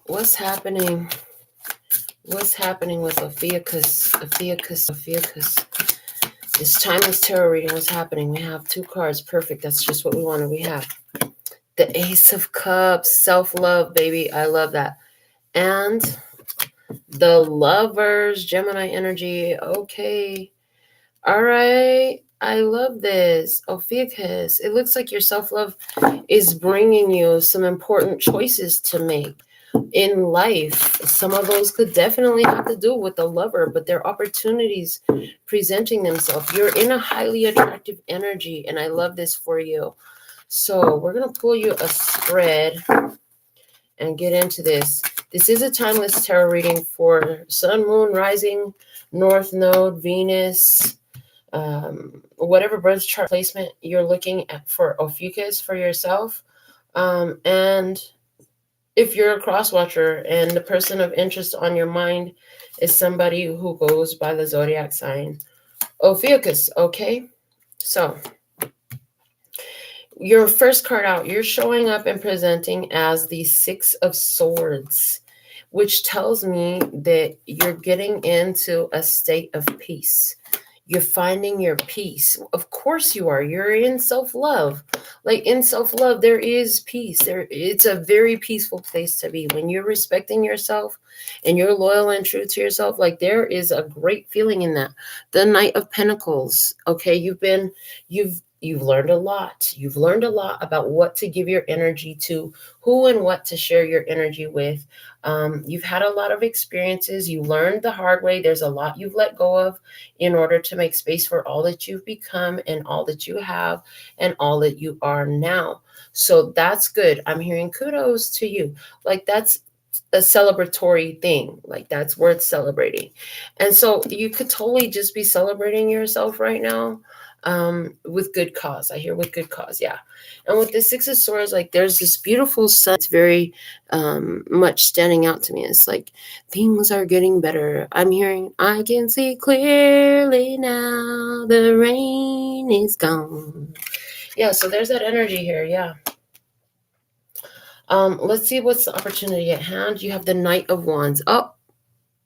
What's happening? What's happening with Ophiuchus? Ophiuchus. This timeless tarot reading, what's happening? We have 2 cards. Perfect. That's just what we wanted. We have the Ace of Cups. Self-love, baby. I love that. And the Lovers. Gemini energy. Okay. All right. I love this. Ophiuchus. It looks like your self-love is bringing you some important choices to make in life. Some of those could definitely have to do with the lover, but they're opportunities presenting themselves. You're in a highly attractive energy, and I love this for you. So we're going to pull you a spread and get into this. This is a timeless tarot reading for Sun, Moon, Rising, North Node, Venus, whatever birth chart placement you're looking at for Ophiuchus for yourself. And if you're a cross watcher and the person of interest on your mind is somebody who goes by the zodiac sign Ophiuchus, okay? So your first card out, you're showing up and presenting as the 6 of Swords, which tells me that you're getting into a state of peace. You're finding your peace. Of course you are. You're in self-love. Like in self-love, there is peace. It's a very peaceful place to be. When you're respecting yourself and you're loyal and true to yourself, like there is a great feeling in that. The Knight of Pentacles. Okay, you've learned a lot. You've learned a lot about what to give your energy to, who and what to share your energy with. You've had a lot of experiences. You learned the hard way. There's a lot you've let go of in order to make space for all that you've become and all that you have and all that you are now. So that's good. I'm hearing kudos to you. Like that's a celebratory thing. Like that's worth celebrating. And so you could totally just be celebrating yourself right now. With good cause. I hear with good cause, yeah. And with the 6 of Swords, like there's this beautiful sun. It's very much standing out to me. It's like things are getting better. I'm hearing, I can see clearly now, the rain is gone. Yeah, so there's that energy here, yeah. Let's see what's the opportunity at hand. You have the Knight of Wands. Oh,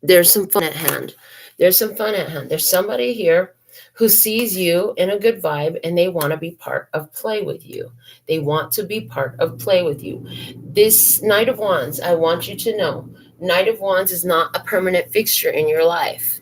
there's some fun at hand. There's some fun at hand. There's somebody here who sees you in a good vibe and they want to be part of play with you. They want to be part of play with you. This Knight of Wands, I want you to know, Knight of Wands is not a permanent fixture in your life.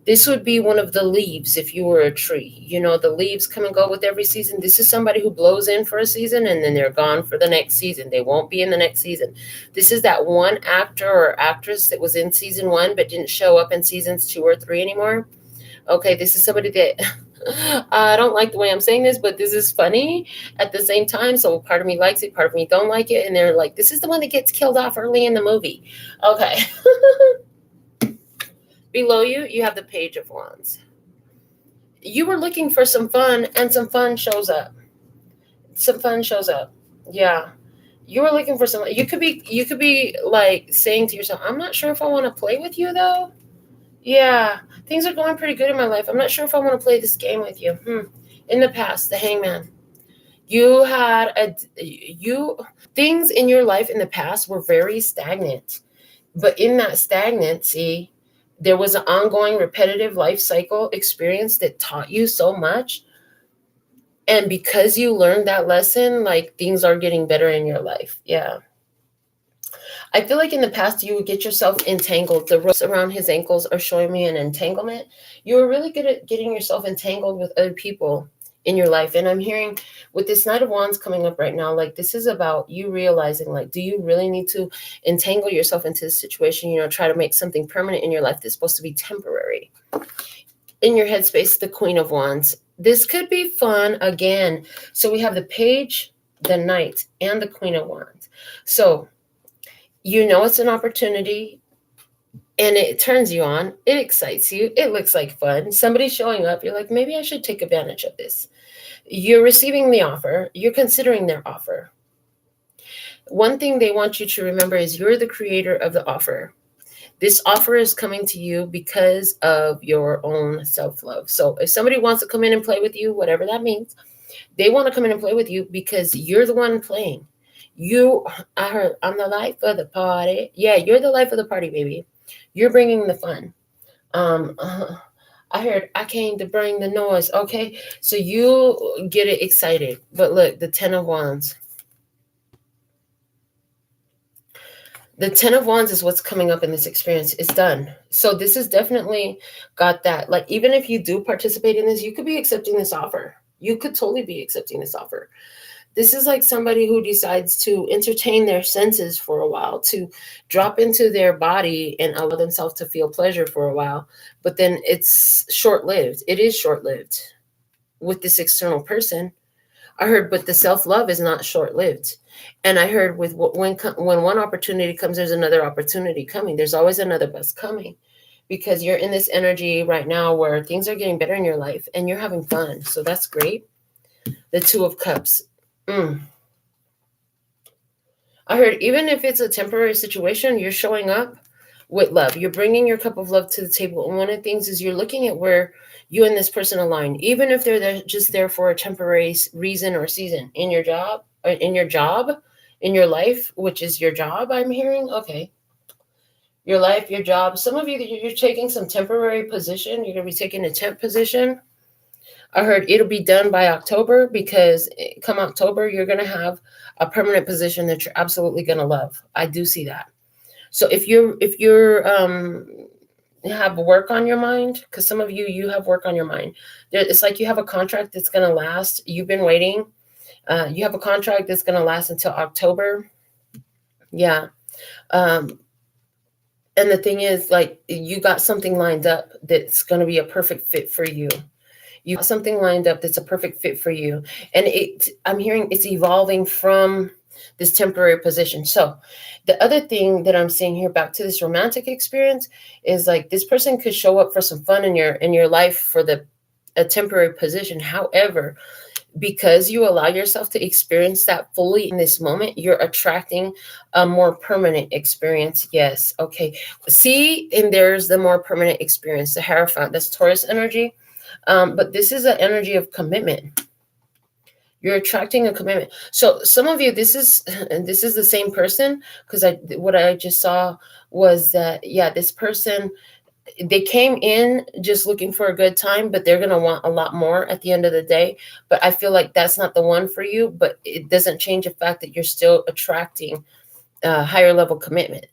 This would be one of the leaves if you were a tree. You know, the leaves come and go with every season. This is somebody who blows in for a season and then they're gone for the next season. They won't be in the next season. This is that one actor or actress that was in season 1 but didn't show up in seasons 2 or 3 anymore. Okay, this is somebody that I don't like the way I'm saying this, but this is funny at the same time. So part of me likes it, part of me don't like it. And they're like, this is the one that gets killed off early in the movie. Okay. Below you, you have the Page of Wands. You were looking for some fun and some fun shows up. Some fun shows up. Yeah. You were looking for some, you could be like saying to yourself, I'm not sure if I want to play with you though. Yeah, things are going pretty good in my life. I'm not sure if I want to play this game with you. In the past, the Hangman. You had things in your life in the past were very stagnant. But in that stagnancy, there was an ongoing repetitive life cycle experience that taught you so much. And because you learned that lesson, like things are getting better in your life. Yeah. I feel like in the past, you would get yourself entangled. The ropes around his ankles are showing me an entanglement. You were really good at getting yourself entangled with other people in your life. And I'm hearing with this Knight of Wands coming up right now, like this is about you realizing, like, do you really need to entangle yourself into this situation? You know, try to make something permanent in your life that's supposed to be temporary. In your headspace, the Queen of Wands. This could be fun again. So we have the Page, the Knight, and the Queen of Wands. So you know it's an opportunity and it turns you on. It excites you. It looks like fun. Somebody's showing up. You're like, maybe I should take advantage of this. You're receiving the offer. You're considering their offer. One thing they want you to remember is you're the creator of the offer. This offer is coming to you because of your own self-love. So if somebody wants to come in and play with you, whatever that means, they want to come in and play with you because you're the one playing. I heard, I'm the life of the party. Yeah, you're the life of the party, baby. You're bringing the fun. I heard, I came to bring the noise. Okay, so you get it excited. But look, the 10 of Wands. The 10 of Wands is what's coming up in this experience. It's done. So this has definitely got that. Like, even if you do participate in this, you could be accepting this offer. You could totally be accepting this offer. This is like somebody who decides to entertain their senses for a while, to drop into their body and allow themselves to feel pleasure for a while. But then it's short-lived. It is short-lived with this external person. I heard, but the self-love is not short-lived. And I heard with when one opportunity comes, there's another opportunity coming. There's always another bus coming, because you're in this energy right now where things are getting better in your life and you're having fun. So that's great. The 2 of Cups. I heard, even if it's a temporary situation, you're showing up with love. You're bringing your cup of love to the table. And one of the things is you're looking at where you and this person align, even if they're there, just there for a temporary reason or season in your job, or in your life, which is your job, I'm hearing. Okay. Your life, your job. Some of you, you're taking some temporary position. You're going to be taking a temp position. I heard it'll be done by October, because come October, you're going to have a permanent position that you're absolutely going to love. I do see that. So if you're have work on your mind, because some of you have work on your mind. It's like you have a contract that's going to last. You've been waiting. You have a contract that's going to last until October. Yeah. And the thing is, like, you got something lined up that's going to be a perfect fit for you. You got something lined up that's a perfect fit for you. And I'm hearing it's evolving from this temporary position. So the other thing that I'm seeing here, back to this romantic experience, is like this person could show up for some fun in your life for a temporary position. However, because you allow yourself to experience that fully in this moment, you're attracting a more permanent experience. Yes. Okay. See, and there's the more permanent experience, the Hierophant. That's Taurus energy. But this is an energy of commitment. You're attracting a commitment. So some of you, this is the same person, because what I just saw was that, yeah, this person, they came in just looking for a good time, but they're going to want a lot more at the end of the day. But I feel like that's not the one for you, but it doesn't change the fact that you're still attracting a higher level commitment,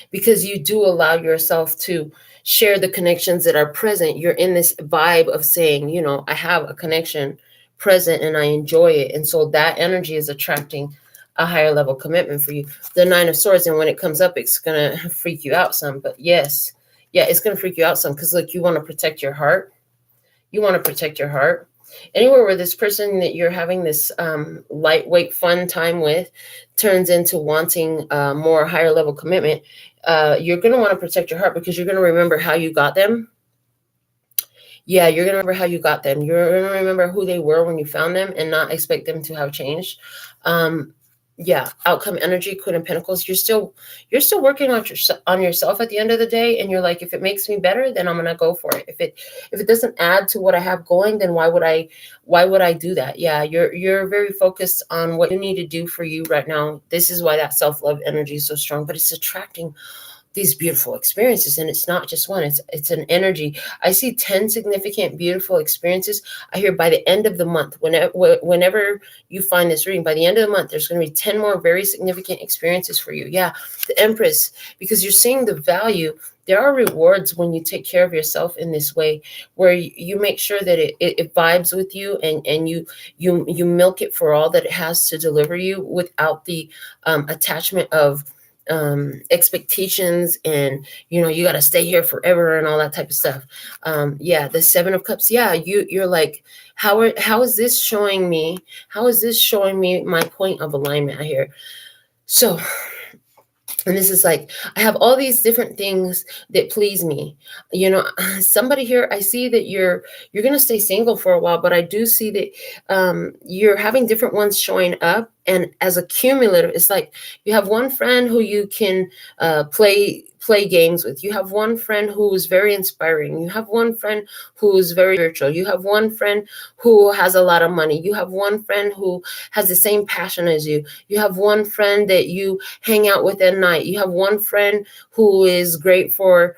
because you do allow yourself to share the connections that are present. You're in this vibe of saying, I have a connection present and I enjoy it. And so that energy is attracting a higher level commitment for you. The 9 of Swords, and when it comes up, it's going to freak you out some. But yes, yeah, it's going to freak you out some, because look, you want to protect your heart. You want to protect your heart. Anywhere where this person that you're having this lightweight fun time with turns into wanting more higher level commitment, you're going to want to protect your heart, because you're going to remember how you got them. Yeah, you're going to remember how you got them. You're going to remember who they were when you found them and not expect them to have changed. Yeah, outcome energy, Queen of Pentacles. You're still working on yourself at the end of the day, and you're like, if it makes me better, then I'm gonna go for it. If it doesn't add to what I have going, then why would I do that? Yeah, you're very focused on what you need to do for you right now. This is why that self-love energy is so strong, but it's attracting these beautiful experiences, and it's not just one, it's an energy. I see 10 significant beautiful experiences. I hear by the end of the month, whenever you find this reading, by the end of the month, there's going to be 10 more very significant experiences for you. Yeah, the Empress, because you're seeing the value. There are rewards when you take care of yourself in this way, where you make sure that it vibes with you, and you milk it for all that it has to deliver you, without the attachment of expectations, and you got to stay here forever and all that type of stuff. Yeah, the 7 of Cups. Yeah, you're like, how is this showing me? How is this showing me my point of alignment here? So, and this is like, I have all these different things that please me. Somebody here, I see that you're going to stay single for a while, but I do see that you're having different ones showing up. And as a cumulative, it's like you have one friend who you can play games with. You have one friend who is very inspiring. You have one friend who is very spiritual. You have one friend who has a lot of money. You have one friend who has the same passion as you. You have one friend that you hang out with at night. You have one friend who is great for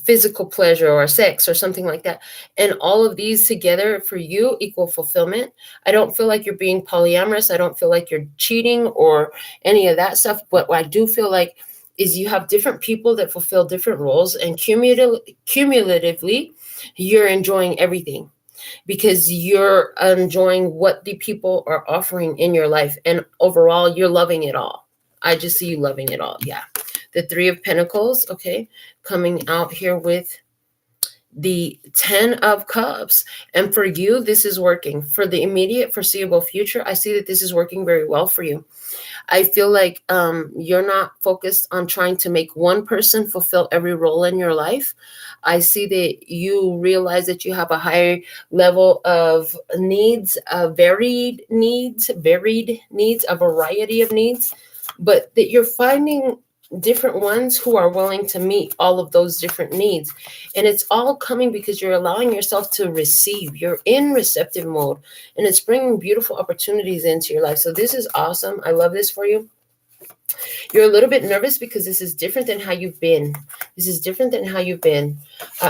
physical pleasure or sex or something like that. And all of these together for you equal fulfillment. I don't feel like you're being polyamorous. I don't feel like you're cheating or any of that stuff. But what I do feel like is you have different people that fulfill different roles, and cumulatively, you're enjoying everything because you're enjoying what the people are offering in your life. And overall, you're loving it all. I just see you loving it all. Yeah. The Three of Pentacles, okay, coming out here with the 10 of Cups. And for you, this is working. For the immediate foreseeable future, I see that this is working very well for you. I feel like you're not focused on trying to make one person fulfill every role in your life. I see that you realize that you have a higher level of needs, varied needs, a variety of needs, but that you're finding different ones who are willing to meet all of those different needs. And it's all coming because you're allowing yourself to receive. You're in receptive mode, and it's bringing beautiful opportunities into your life. So this is awesome. I love this for you. You're a little bit nervous because this is different than how you've been. This is different than how you've been.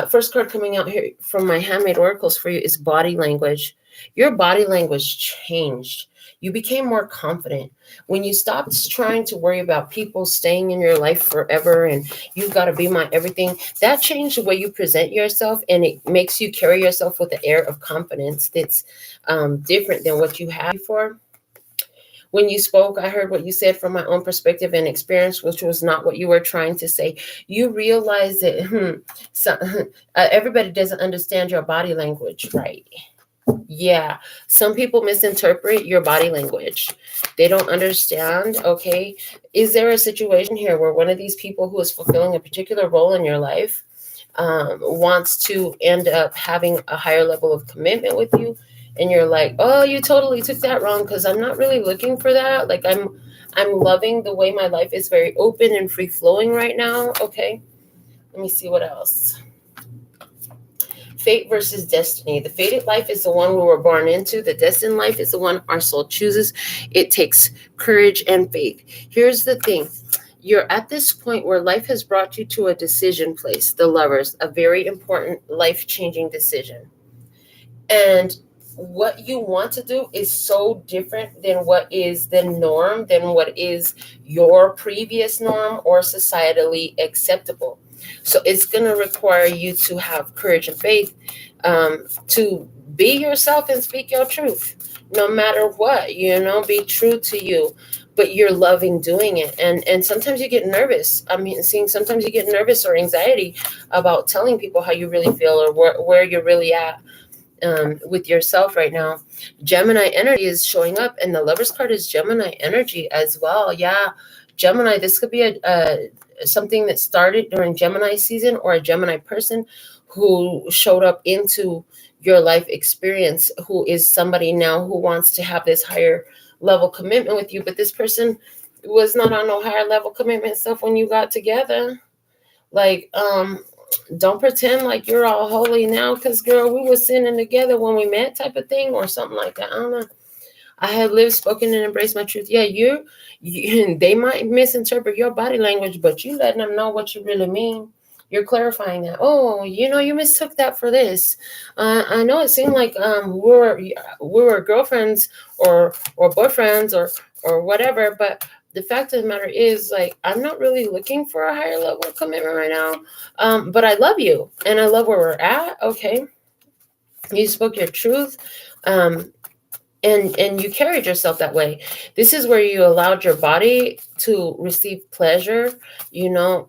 First card coming out here from my handmade oracles for you is body language. Your body language changed. You became more confident when you stopped trying to worry about people staying in your life forever and you've got to be my everything. That changed the way you present yourself, and it makes you carry yourself with an air of confidence that's different than what you had before. When you spoke, I heard what you said from my own perspective and experience, which was not what you were trying to say. You realize that everybody doesn't understand your body language, right? Yeah, some people misinterpret your body language. They don't understand, okay? Is there a situation here where one of these people who is fulfilling a particular role in your life wants to end up having a higher level of commitment with you? And you're like, oh, you totally took that wrong because I'm not really looking for that. Like I'm loving the way my life is very open and free flowing right now. Okay, let me see what else. Fate versus destiny. The fated life is the one we were born into. The destined life is the one our soul chooses. It takes courage and faith. Here's the thing. You're at this point where life has brought you to a decision place, the Lovers, a very important life-changing decision. And what you want to do is so different than what is the norm, than what is your previous norm or societally acceptable. So it's going to require you to have courage and faith to be yourself and speak your truth, no matter what, be true to you, but you're loving doing it. And sometimes you get nervous. Sometimes you get nervous or anxiety about telling people how you really feel or where you're really at with yourself right now. Gemini energy is showing up, and the Lover's card is Gemini energy as well. Yeah, Gemini, this could be something that started during Gemini season, or a Gemini person who showed up into your life experience, who is somebody now who wants to have this higher level commitment with you. But this person was not on no higher level commitment stuff when you got together. Like, don't pretend like you're all holy now because, girl, we were sinning together when we met type of thing or something like that. I don't know. I have lived, spoken, and embraced my truth. Yeah, they might misinterpret your body language, but you letting them know what you really mean. You're clarifying that. Oh, you mistook that for this. I know it seemed like we were girlfriends or boyfriends or whatever, but the fact of the matter is, like, I'm not really looking for a higher level of commitment right now. But I love you and I love where we're at. Okay. You spoke your truth. And you carried yourself that way. This is where you allowed your body to receive pleasure,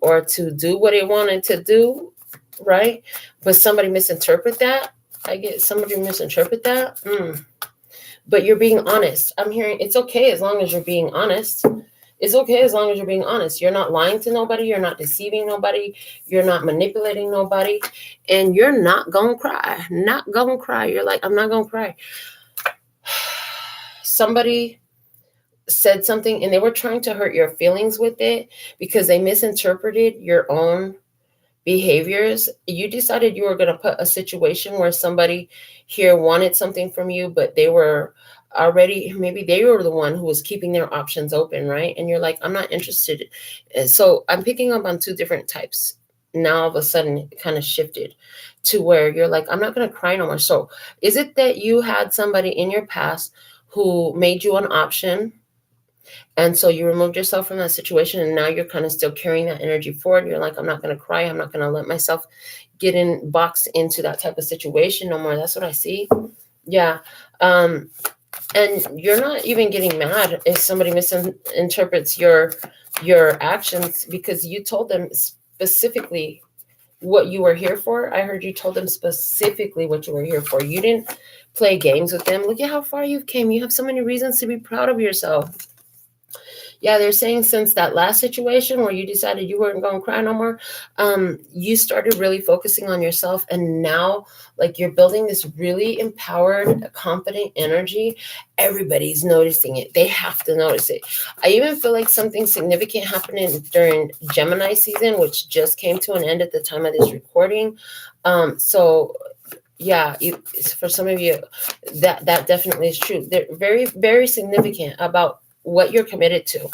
or to do what it wanted to do, right? But somebody misinterpret that. I get some of you misinterpret that. But you're being honest. I'm hearing it's okay as long as you're being honest. It's okay as long as you're being honest. You're not lying to nobody. You're not deceiving nobody. You're not manipulating nobody. And you're not going to cry. Not going to cry. You're like, I'm not going to cry. somebody said something and they were trying to hurt your feelings with it because they misinterpreted your own behaviors. You decided you were going to put a situation where somebody here wanted something from you, but they were already, maybe they were the one who was keeping their options open, right? And you're like, I'm not interested. So I'm picking up on two different types. Now all of a sudden it kind of shifted to where you're like, I'm not going to cry no more. So is it that you had somebody in your past who made you an option, and so you removed yourself from that situation, and now you're kind of still carrying that energy forward? You're like, I'm not going to cry. I'm not going to let myself get boxed into that type of situation no more. That's what I see. Yeah. And you're not even getting mad if somebody misinterprets your actions, because you told them specifically what you were here for. I heard you told them specifically what you were here for. You didn't play games with them. Look at how far you've came. You have so many reasons to be proud of yourself. Yeah, they're saying since that last situation where you decided you weren't going to cry no more, you started really focusing on yourself. And now, like, you're building this really empowered, confident energy. Everybody's noticing it. They have to notice it. I even feel like something significant happening during Gemini season, which just came to an end at the time of this recording. So yeah, for some of you, that definitely is true. They're very, very significant about what you're committed to.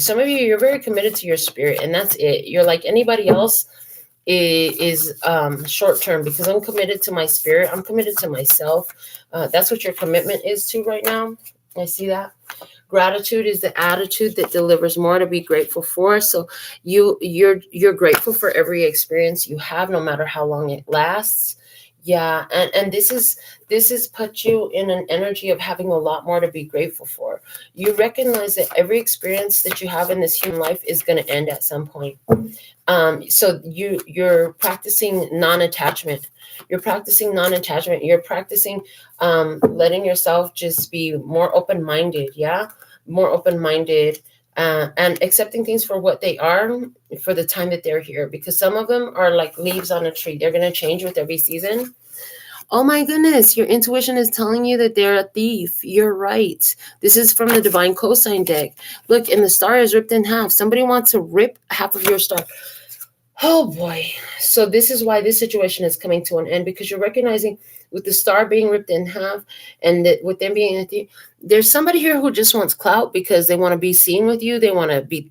Some of you, you're very committed to your spirit, and that's it. You're like anybody else is short term, because I'm committed to my spirit. I'm committed to myself. That's what your commitment is to right now. I see that. Gratitude is the attitude that delivers more to be grateful for. So you're grateful for every experience you have, no matter how long it lasts. Yeah, and this is put you in an energy of having a lot more to be grateful for. You recognize that every experience that you have in this human life is going to end at some point. So you're practicing non-attachment. You're practicing letting yourself just be more open-minded. Yeah, more open-minded. And accepting things for what they are for the time that they're here, because some of them are like leaves on a tree. They're going to change with every season. Oh my goodness, your intuition is telling you that they're a thief. You're right. This is from the Divine Cosign deck. Look, and the star is ripped in half. Somebody wants to rip half of your star. Oh boy. So this is why this situation is coming to an end, because you're recognizing with the star being ripped in half and that with them being a thief, there's somebody here who just wants clout because they want to be seen with you. They want to be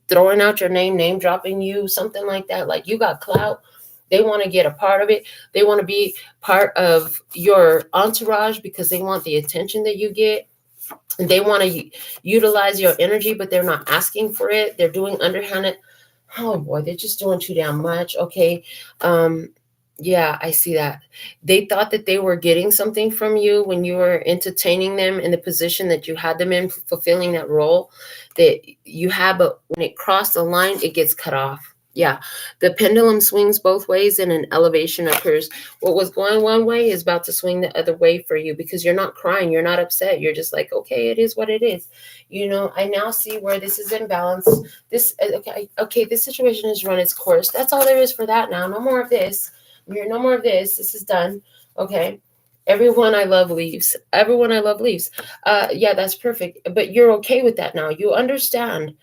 throwing out your name dropping you, something like that. Like you got clout. They want to get a part of it. They want to be part of your entourage because they want the attention that you get. And they want to utilize your energy, but they're not asking for it. They're doing underhanded. Oh boy, they're just doing too damn much. Okay. Yeah, I see that. They thought that they were getting something from you when you were entertaining them in the position that you had them in, fulfilling that role that you have, but when it crossed the line, it gets cut off. Yeah, the pendulum swings both ways and an elevation occurs. What was going one way is about to swing the other way for you, because you're not crying, you're not upset. You're just like, okay, it is what it is. You know, I now see where this is imbalanced. Okay, this situation has run its course. That's all there is for that now. No more of this. No more of this. This is done. Okay. Everyone I love leaves. Yeah, that's perfect. But you're okay with that now. You understand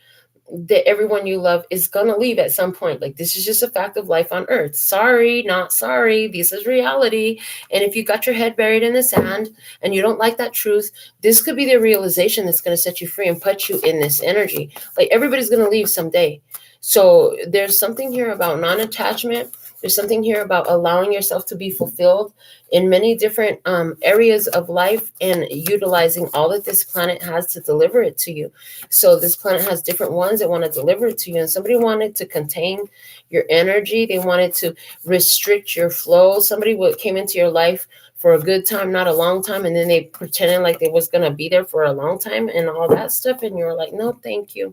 that everyone you love is going to leave at some point. Like, this is just a fact of life on earth. Sorry, not sorry. This is reality. And if you got your head buried in the sand and you don't like that truth, this could be the realization that's going to set you free and put you in this energy. Like, everybody's going to leave someday. So there's something here about non-attachment. There's something here about allowing yourself to be fulfilled in many different areas of life and utilizing all that this planet has to deliver it to you. So this planet has different ones that want to deliver it to you. And somebody wanted to contain your energy. They wanted to restrict your flow. Somebody came into your life for a good time, not a long time. And then they pretended like they was going to be there for a long time and all that stuff. And you're like, no, thank you.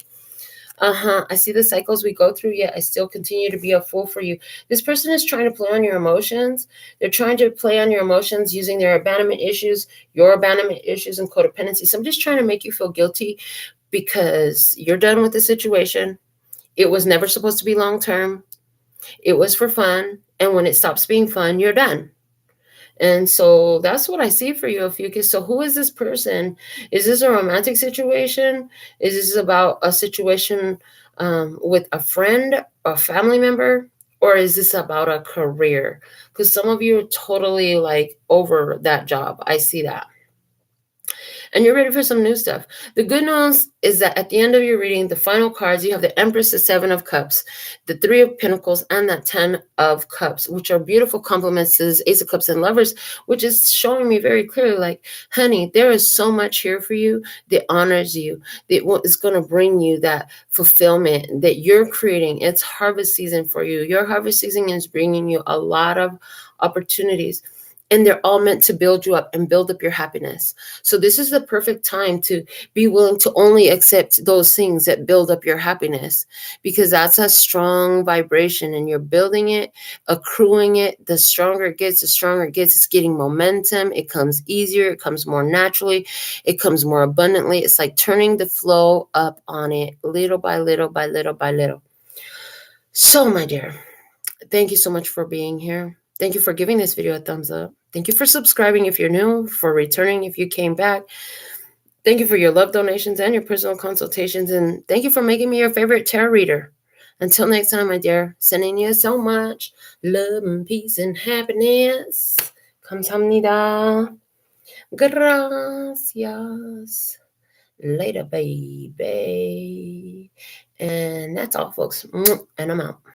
I see the cycles we go through, yet I still continue to be a fool for you. This person is trying to play on your emotions. They're trying to play on your emotions using their abandonment issues, your abandonment issues, and codependency. Somebody's trying to make you feel guilty because you're done with the situation. It was never supposed to be long term. It was for fun. And when it stops being fun, you're done. And so that's what I see for you, Ophiuchus. So who is this person? Is this a romantic situation? Is this about a situation with a friend, a family member? Or is this about a career? Because some of you are totally like over that job. I see that. And you're ready for some new stuff. The good news is that at the end of your reading, the final cards, you have the Empress, the Seven of Cups, the Three of Pentacles, and the 10 of Cups, which are beautiful complements to this Ace of Cups and Lovers, which is showing me very clearly, like, honey, there is so much here for you that honors you, that is going to bring you that fulfillment that you're creating. It's harvest season for you. Your harvest season is bringing you a lot of opportunities. And they're all meant to build you up and build up your happiness. So this is the perfect time to be willing to only accept those things that build up your happiness, because that's a strong vibration and you're building it, accruing it. The stronger it gets, the stronger it gets. It's getting momentum. It comes easier. It comes more naturally. It comes more abundantly. It's like turning the flow up on it little by little by little by little. So, my dear, thank you so much for being here. Thank you for giving this video a thumbs up. Thank you for subscribing if you're new, for returning if you came back. Thank you for your love donations and your personal consultations. And thank you for making me your favorite tarot reader. Until next time, my dear, sending you so much love and peace and happiness. 감사합니다. Gracias. Later, baby. And that's all, folks. And I'm out.